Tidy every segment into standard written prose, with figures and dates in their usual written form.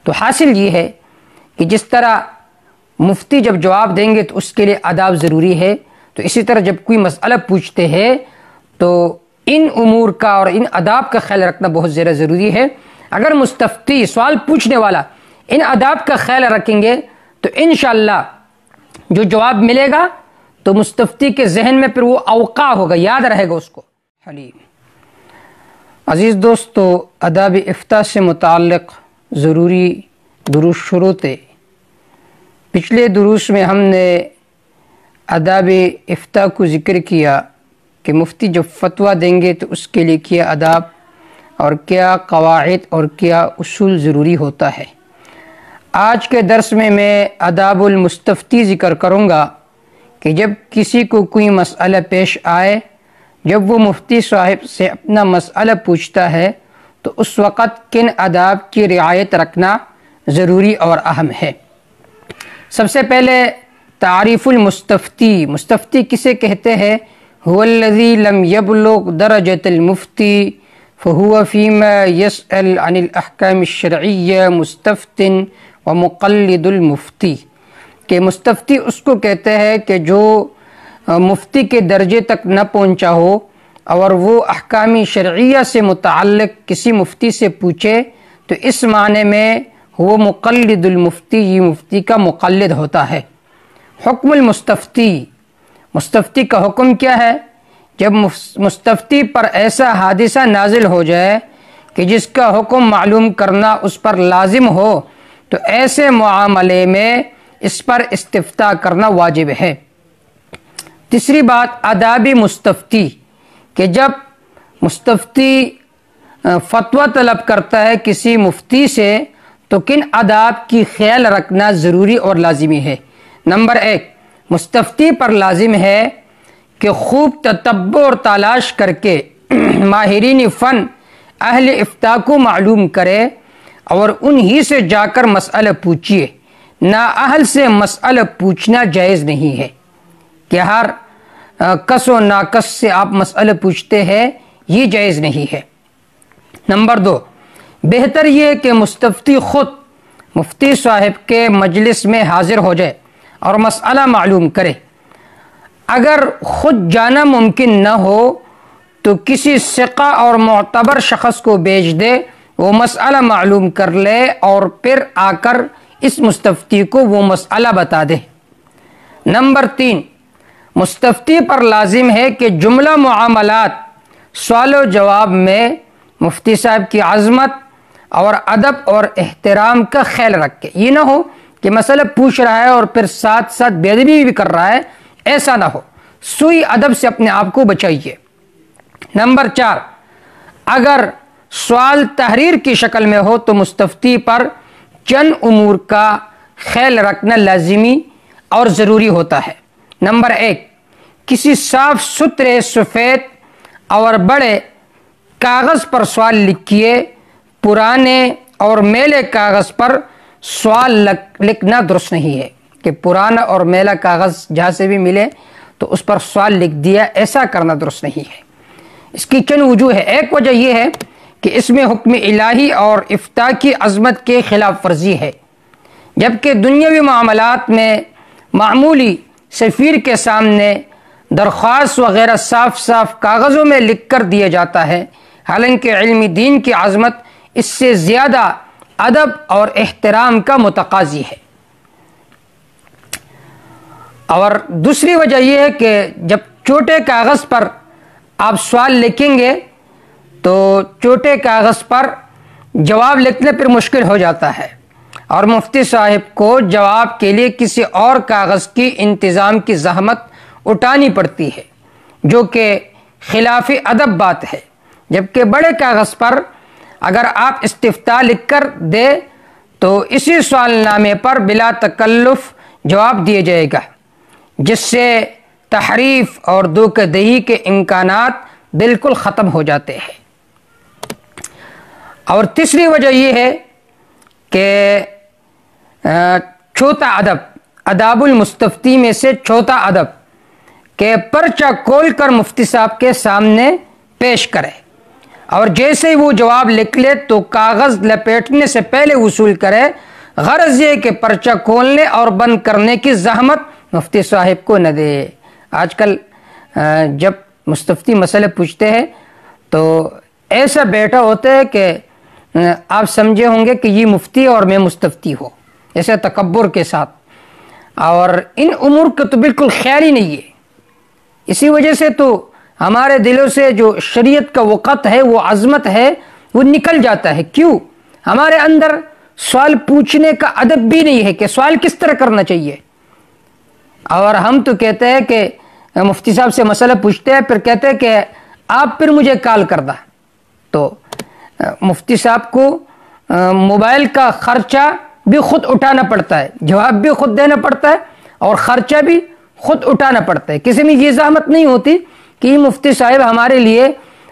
تو حاصل یہ ہے کہ جس طرح مفتی جب جواب دیں گے تو اس کے لیے آداب ضروری ہے، تو اسی طرح جب کوئی مسئلہ پوچھتے ہیں تو ان امور کا اور ان آداب کا خیال رکھنا بہت زیادہ ضروری ہے۔ اگر مستفتی سوال پوچھنے والا ان آداب کا خیال رکھیں گے تو انشاءاللہ جو جواب ملے گا تو مستفتی کے ذہن میں پھر وہ اوقع ہوگا، یاد رہے گا اس کو۔ حلیم عزیز دوستو، آداب افتاء سے متعلق ضروری دروس شروطیں، پچھلے دروس میں ہم نے آداب افتاء کو ذکر کیا کہ مفتی جب فتویٰ دیں گے تو اس کے لیے کیا آداب اور کیا قواعد اور کیا اصول ضروری ہوتا ہے۔ آج کے درس میں آداب المستفتی ذکر کروں گا کہ جب کسی کو کوئی مسئلہ پیش آئے، جب وہ مفتی صاحب سے اپنا مسئلہ پوچھتا ہے تو اس وقت کن آداب کی رعایت رکھنا ضروری اور اہم ہے۔ سب سے پہلے تعریف المستفتی، مستفتی کسے کہتے ہیں؟ هو الذي لم يبلغ درجة المفتي فهو فيما يسأل عن الأحكام الشرعية مستفت ومقلد المفتی، کہ مستفتی اس کو کہتے ہیں کہ جو مفتی کے درجے تک نہ پہنچا ہو اور وہ احکام شرعیہ سے متعلق کسی مفتی سے پوچھے تو اس معنی میں وہ مقلد المفتی، یہ مفتی کا مقلد ہوتا ہے۔ حکم المستفتی، مستفتی کا حکم کیا ہے؟ جب مستفتی پر ایسا حادثہ نازل ہو جائے کہ جس کا حکم معلوم کرنا اس پر لازم ہو تو ایسے معاملے میں اس پر استفتاء کرنا واجب ہے۔ تیسری بات آداب مستفتی، کہ جب مستفتی فتویٰ طلب کرتا ہے کسی مفتی سے تو کن آداب کی خیال رکھنا ضروری اور لازمی ہے۔ نمبر 1، مستفتی پر لازم ہے کہ خوب تتبع اور تلاش کر کے ماہرین فن اہل افتاء کو معلوم کرے اور انہی سے جا کر مسئلہ پوچھیے۔ نااہل سے مسئلہ پوچھنا جائز نہیں ہے کہ ہر کس و ناکس سے آپ مسئلہ پوچھتے ہیں، یہ جائز نہیں ہے۔ نمبر 2، بہتر یہ کہ مستفتی خود مفتی صاحب کے مجلس میں حاضر ہو جائے اور مسئلہ معلوم کرے۔ اگر خود جانا ممکن نہ ہو تو کسی ثقہ اور معتبر شخص کو بھیج دے، وہ مسئلہ معلوم کر لے اور پھر آ کر اس مستفتی کو وہ مسئلہ بتا دے۔ نمبر 3، مستفتی پر لازم ہے کہ جملہ معاملات سوال و جواب میں مفتی صاحب کی عظمت اور ادب اور احترام کا خیال رکھے۔ یہ نہ ہو کہ مسئلہ پوچھ رہا ہے اور پھر ساتھ ساتھ بے ادبی بھی کر رہا ہے، ایسا نہ ہو، سوئی ادب سے اپنے آپ کو بچائیے۔ نمبر 4، اگر سوال تحریر کی شکل میں ہو تو مستفتی پر چند امور کا خیال رکھنا لازمی اور ضروری ہوتا ہے۔ نمبر 1، کسی صاف ستھرے سفید اور بڑے کاغذ پر سوال لکھیے۔ پرانے اور میلے کاغذ پر سوال لکھنا درست نہیں ہے کہ پرانا اور میلا کاغذ جہاں سے بھی ملے تو اس پر سوال لکھ دیا، ایسا کرنا درست نہیں ہے۔ اس کی چند وجوہ ہے۔ ایک وجہ یہ ہے کہ اس میں حکم الہی اور افتاء کی عظمت کے خلاف ورزی ہے، جبکہ دنیاوی معاملات میں معمولی سفیر کے سامنے درخواست وغیرہ صاف صاف کاغذوں میں لکھ کر دیا جاتا ہے، حالانکہ علم دین کی عظمت اس سے زیادہ ادب اور احترام کا متقاضی ہے۔ اور دوسری وجہ یہ ہے کہ جب چھوٹے کاغذ پر آپ سوال لکھیں گے تو چھوٹے کاغذ پر جواب لکھنے پر مشکل ہو جاتا ہے اور مفتی صاحب کو جواب کے لیے کسی اور کاغذ کی انتظام کی زحمت اٹھانی پڑتی ہے، جو کہ خلاف ادب بات ہے۔ جبکہ بڑے کاغذ پر اگر آپ استفتاء لکھ کر دے تو اسی سوال نامے پر بلا تکلف جواب دیا جائے گا، جس سے تحریف اور دھوکہ دہی کے امکانات بالکل ختم ہو جاتے ہیں۔ اور تیسری وجہ یہ ہے کہ چھوٹا ادب، آداب المستفتی میں سے چھوٹا ادب کہ پرچہ کھول کر مفتی صاحب کے سامنے پیش کرے اور جیسے ہی وہ جواب لکھ لے تو کاغذ لپیٹنے سے پہلے وصول کرے، غرض یہ کہ پرچہ کھولنے اور بند کرنے کی زحمت مفتی صاحب کو نہ دے۔ آج کل جب مستفتی مسئلے پوچھتے ہیں تو ایسا بیٹھا ہوتا ہے کہ آپ سمجھے ہوں گے کہ یہ مفتی اور میں مستفتی ہو، ایسے تکبر کے ساتھ، اور ان امور کا تو بالکل خیال ہی نہیں ہے۔ اسی وجہ سے تو ہمارے دلوں سے جو شریعت کا وقت ہے، وہ عظمت ہے، وہ نکل جاتا ہے۔ کیوں؟ ہمارے اندر سوال پوچھنے کا ادب بھی نہیں ہے کہ سوال کس طرح کرنا چاہیے۔ اور ہم تو کہتے ہیں کہ مفتی صاحب سے مسئلہ پوچھتے ہیں، پھر کہتے ہیں کہ آپ پھر مجھے کال کر دا۔ تو مفتی صاحب کو موبائل کا خرچہ بھی خود اٹھانا پڑتا ہے، جواب بھی خود دینا پڑتا ہے، اور خرچہ بھی خود اٹھانا پڑتا ہے۔ کسی میں یہ زحمت نہیں ہوتی کہ یہ مفتی صاحب ہمارے لیے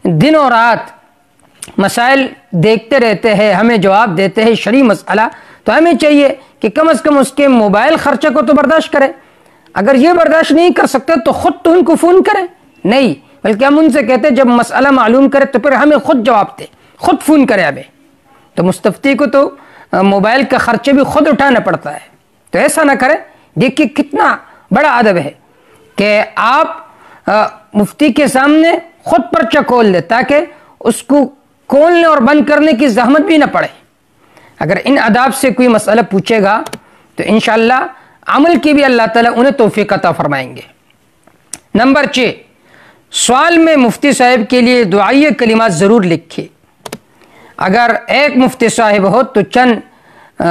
دن اور رات مسائل دیکھتے رہتے ہیں، ہمیں جواب دیتے ہیں شرعی مسئلہ، تو ہمیں چاہیے کہ کم از کم اس کے موبائل خرچہ کو تو برداشت کرے۔ اگر یہ برداشت نہیں کر سکتے تو خود تو ان کو فون کرے، نہیں بلکہ ہم ان سے کہتے ہیں جب مسئلہ معلوم کرے تو پھر ہمیں خود جواب دے، خود فون کرے ہمیں۔ تو مستفتی کو تو موبائل کا خرچہ بھی خود اٹھانا پڑتا ہے، تو ایسا نہ کرے۔ دیکھیے کتنا بڑا ادب ہے کہ آپ مفتی کے سامنے خود پرچہ کھول دے تاکہ اس کو کھولنے اور بند کرنے کی زحمت بھی نہ پڑے۔ اگر ان آداب سے کوئی مسئلہ پوچھے گا تو انشاءاللہ عمل کی بھی اللہ تعالیٰ انہیں توفیق عطا فرمائیں گے۔ نمبر 6، سوال میں مفتی صاحب کے لیے دعائیہ کلمات ضرور لکھے۔ اگر ایک مفتی صاحب ہو تو چند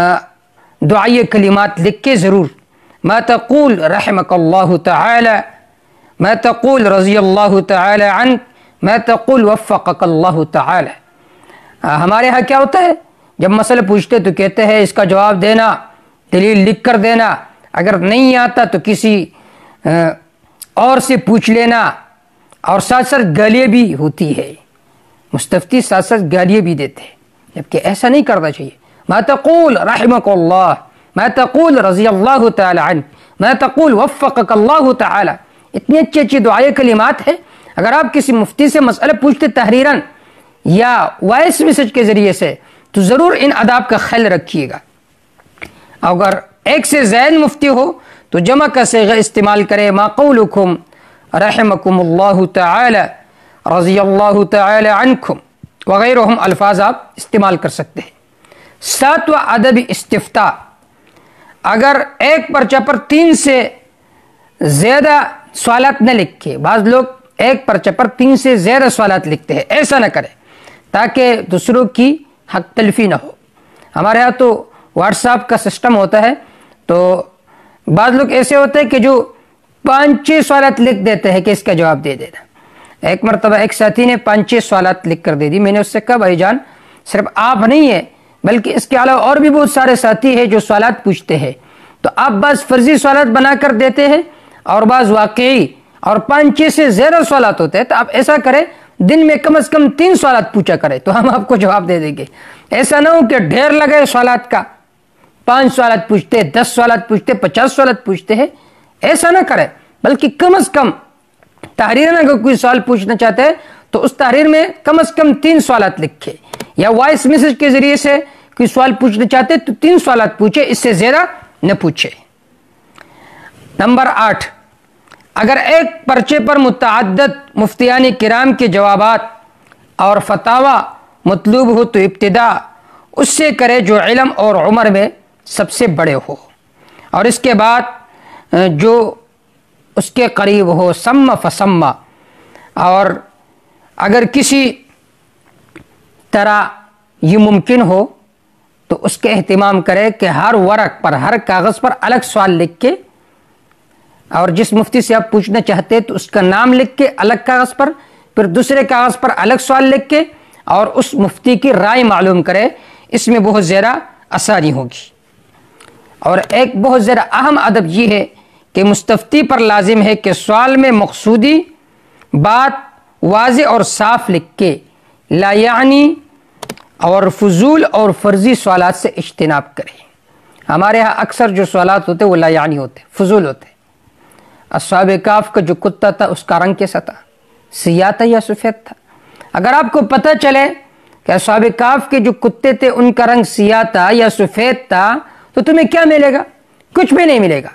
دعائیہ کلمات لکھے ضرور۔ ما تقول رحمک اللہ تعالی، ما تقول رضی اللہ تعالی عنک، ما تقول وفقک اللہ تعالی۔ ہمارے ہاں کیا ہوتا ہے، جب مسئلہ پوچھتے تو کہتے ہیں اس کا جواب دینا، دلیل لکھ کر دینا، اگر نہیں آتا تو کسی اور سے پوچھ لینا، اور ساتھ ساتھ گالیاں بھی ہوتی ہے، مستفتی ساتھ ساتھ گالیاں بھی دیتے ہیں، جبکہ ایسا نہیں کرنا چاہیے۔ ما تقول رحمک اللہ، ما تقول رضی اللہ تعالی عنہ، ما تقول وفقک اللہ تعالی، اتنی اچھی اچھی دعائیں کلمات ہیں۔ اگر آپ کسی مفتی سے مسئلہ پوچھتے تحریراً یا وائس میسج کے ذریعے سے تو ضرور ان آداب کا خیال رکھیے گا۔ اگر ایک سے زائد مفتی ہو تو جمع کا صیغہ استعمال کرے، ما قولکم رحمکم اللہ تعالی رضی اللہ تعالی عنکم وغیرہ الفاظ آپ استعمال کر سکتے ہیں۔ 7واں ادب استفتاء، اگر ایک پرچہ پر 3 سے زیادہ سوالات نہ لکھے۔ بعض لوگ ایک پرچہ پر 3 سے زیادہ سوالات لکھتے ہیں، ایسا نہ کرے تاکہ دوسروں کی حق تلفی نہ ہو۔ ہمارے ہاں تو واٹس ایپ کا سسٹم ہوتا ہے، تو بعض لوگ ایسے ہوتے ہیں کہ جو 5-6 سوالات لکھ دیتے ہیں کہ اس کا جواب دے دینا۔ ایک مرتبہ ایک ساتھی نے 5-6 سوالات لکھ کر دے دی۔ میں نے اس سے کہا بھائی جان صرف آپ نہیں ہیں بلکہ اس کے علاوہ اور بھی بہت سارے ساتھی ہیں جو سوالات پوچھتے ہیں، تو آپ بعض فرضی سوالات بنا کر دیتے ہیں اور بعض واقعی، اور 5-6 سے زیادہ سوالات ہوتے ہیں، تو آپ ایسا کریں دن میں کم از کم 3 سوالات پوچھا کریں تو ہم آپ کو جواب دے دیں گے۔ ایسا نہ ہو کہ ڈھیر لگے سوالات کا، 5 سوالات پوچھتے، 10 سوالات پوچھتے، 50 سوالات پوچھتے ہیں، ایسا نہ کریں، بلکہ کم از کم تحریراً اگر کوئی سوال پوچھنا چاہتے ہیں تو اس تحریر میں کم از کم 3 سوالات لکھے، یا وائس میسج کے ذریعے سے کوئی سوال پوچھنا چاہتے ہیں تو 3 سوالات پوچھے، اس سے زیادہ نہ پوچھے۔ نمبر 8، اگر ایک پرچے پر متعدد مفتیان کرام کے جوابات اور فتاوی مطلوب ہو تو ابتدا اس سے کرے جو علم اور عمر میں سب سے بڑے ہو، اور اس کے بعد جو اس کے قریب ہو، سم فسما۔ اور اگر کسی طرح یہ ممکن ہو تو اس کے اہتمام کرے کہ ہر ورق پر، ہر کاغذ پر الگ سوال لکھ کے، اور جس مفتی سے آپ پوچھنا چاہتے تو اس کا نام لکھ کے الگ کاغذ پر، پھر دوسرے کاغذ پر الگ سوال لکھ کے، اور اس مفتی کی رائے معلوم کرے، اس میں بہت زیادہ آسانی ہوگی۔ اور ایک بہت زیادہ اہم ادب یہ ہے کہ مستفتی پر لازم ہے کہ سوال میں مقصودی بات واضح اور صاف لکھ کے لا یعنی اور فضول اور فرضی سوالات سے اجتناب کرے۔ ہمارے ہاں اکثر جو سوالات ہوتے وہ لا یعنی ہوتے، فضول ہوتے۔ اصحاب کہف کا جو کتا تھا اس کا رنگ کیسا تھا؟ سیاہ تھا یا سفید تھا؟ اگر آپ کو پتہ چلے کہ اصحاب کہف کے جو کتے تھے ان کا رنگ سیاہ تھا یا سفید تھا تو تمہیں کیا ملے گا؟ کچھ بھی نہیں ملے گا۔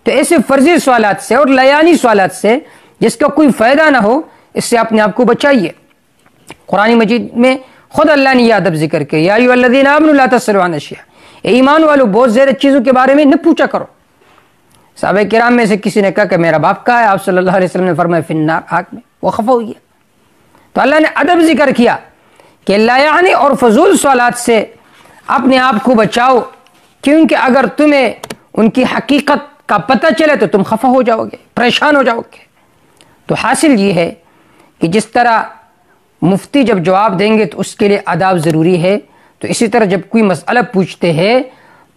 تو ایسے فرضی سوالات سے اور لیانی سوالات سے جس کا کوئی فائدہ نہ ہو، اس سے اپنے آپ کو بچائیے۔ قرآن مجید میں خود اللہ نے یہ ادب ذکر کیا، یا ایھا الذین آمنوا لا تسألوا عن اشیاء، اے ایمان والو بہت زیادہ چیزوں کے بارے میں نہ پوچھا کرو۔ صحابہ کرام میں سے کسی نے کہا کہ میرا باپ کہاں ہے؟ آپ صلی اللہ علیہ وسلم نے فرمایا فی النار، آگ میں۔ وہ خفا ہو گیا۔ تو اللہ نے ادب ذکر کیا کہ لایعنی اور فضول سوالات سے اپنے آپ کو بچاؤ، کیونکہ اگر تمہیں ان کی حقیقت کا پتہ چلے تو تم خفا ہو جاؤ گے، پریشان ہو جاؤ گے۔ تو حاصل یہ ہے کہ جس طرح مفتی جب جواب دیں گے تو اس کے لیے آداب ضروری ہے، تو اسی طرح جب کوئی مسئلہ پوچھتے ہیں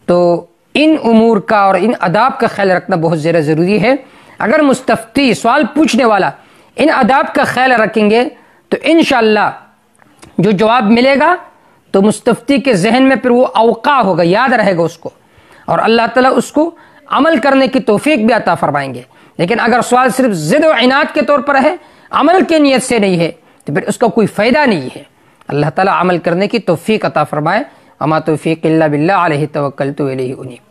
تو ان امور کا اور ان آداب کا خیال رکھنا بہت زیادہ ضروری ہے۔ اگر مستفتی سوال پوچھنے والا ان آداب کا خیال رکھیں گے تو انشاءاللہ جو جواب ملے گا تو مستفتی کے ذہن میں پھر وہ اوقع ہوگا، یاد رہے گا اس کو، اور اللہ تعالیٰ اس کو عمل کرنے کی توفیق بھی عطا فرمائیں گے۔ لیکن اگر سوال صرف ضد و عناد کے طور پر ہے، عمل کی نیت سے نہیں ہے، تو پھر اس کا کوئی فائدہ نہیں ہے۔ اللہ تعالیٰ عمل کرنے کی توفیق عطا فرمائے۔ وما توفیق الا باللہ، علیہ توکلت و الیہ انیب۔